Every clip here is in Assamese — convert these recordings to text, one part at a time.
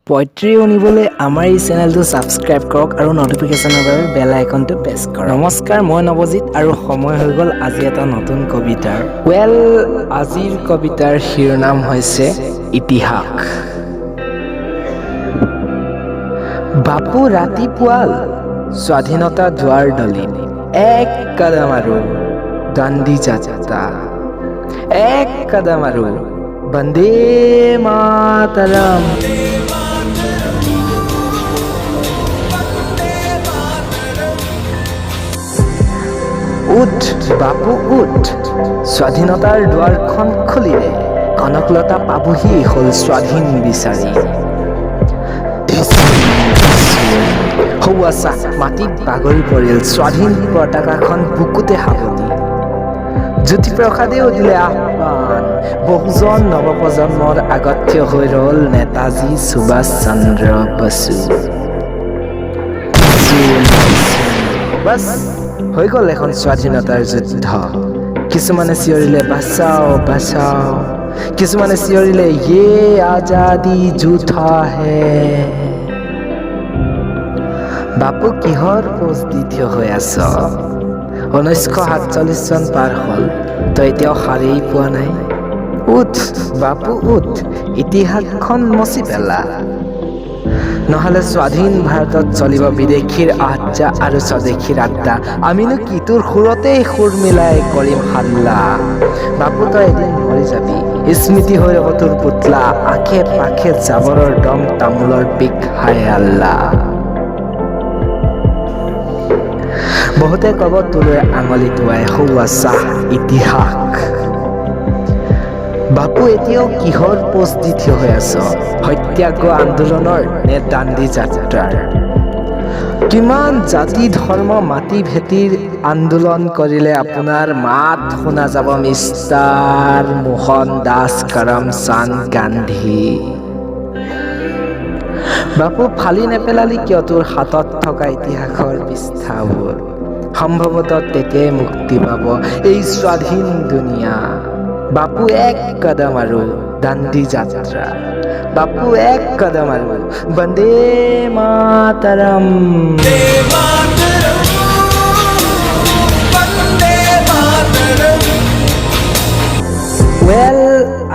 পয়ট্ৰি শুনিবলৈ আমাৰ এই চেনেলটো ছাবস্ক্ৰাইব কৰক আৰু নটিফিকেশ্যনৰ বাবে বেল আইকনটো প্ৰেছ কৰক। নমস্কাৰ, মই নৱজিৎ আৰু সময় হৈ গ'ল আজি এটা নতুন কবিতাৰ। আজিৰ কবিতাৰ শিৰোনাম হৈছে ইতিহাস। বাপু ৰাতিপুৱাল স্বাধীনতা দুৱাৰ দলিত এক কদম আৰু দাণ্ডি যাত্ৰা, এক কদম আৰু বন্দে মাতৰম। উঠ বাপু উঠ, স্বাধীনতাৰ দুৱাৰখন খুলিলে কনকলতা পাবহি হ'ল স্বাধীন বিচাৰি। সৌৱাচা মাটিত বাগৰি পৰিল স্বাধীন পতাকাখন বুকুতে সাৱটি। জ্যোতিপ্ৰসাদেও দিলে আহ্বান, বহুজন নৱপ্ৰজন্মৰ আগত থিয় হৈ ৰ'ল নেতাজী সুভাষ চন্দ্ৰ বসু। বাছ হৈ গ'ল এখন স্বাধীনতাৰ যুদ্ধ। কিছুমানে চিঞৰিলে বাচাও বাচাও, কিছুমানে চিঞৰিলে য়ে আজাদী ঝুঠা হে। বাপু কিহৰ পোজ দি থিয় হৈ আছ? 1947 চন পাৰ হ'ল, তই এতিয়াও সাৰেই পোৱা নাই। উঠ বাপু উঠ, ইতিহাসখন মচি পেলা, নহ'লে স্বাধীন ভাৰতত চলিব বিদেশীৰ আহ্জা আৰু স্বদেশীৰ আড্ডা। আমিনো কি তোৰ সুৰতেই সুৰ মিলাই কৰিম হাল্লা। বাপু তই এদিন মৰি যাবি, স্মৃতি হৈ ৰ'ব তোৰ পুতলা, আশে পাশে জাবৰৰ দম, তামোলৰ পিক, হায় আল্লাহ। বহুতে ক'ব তোলৈ আঙুলি টোৱাই সৌৱাচা ইতিহাস। বাপু এতিয়াও কিহৰ পোজ দি থিয় হৈ আছ? সত্যাগ্ৰহ আন্দোলনৰ নে দাণ্ডি যাত্ৰাৰ? কিমান জাতি ধৰ্ম মাটি ভেটিৰ আন্দোলন কৰিলে আপোনাৰ মাত শুনা যাব মিষ্টাৰ মোহন দাস কৰমচান্দ গান্ধী? বাপু ফালি নেপেলালি কিয় তোৰ হাতত থকা ইতিহাসৰ পৃষ্ঠাবোৰ? সম্ভৱতঃ তেতিয়াই মুক্তি পাব এই স্বাধীন দুনিয়া। বাপু এক কদম আৰু দাণ্ডি যাত্ৰা, বাপু এক কদম আৰু বন্দে মাতৰম।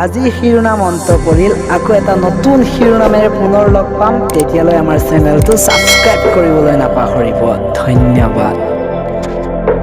আজি শিৰোনাম অন্ত পৰিল, আকৌ এটা নতুন শিৰোনামেৰে পুনৰ লগ পাম। তেতিয়ালৈ আমাৰ চেনেলটো ছাবস্ক্ৰাইব কৰিবলৈ নাপাহৰিব। ধন্যবাদ।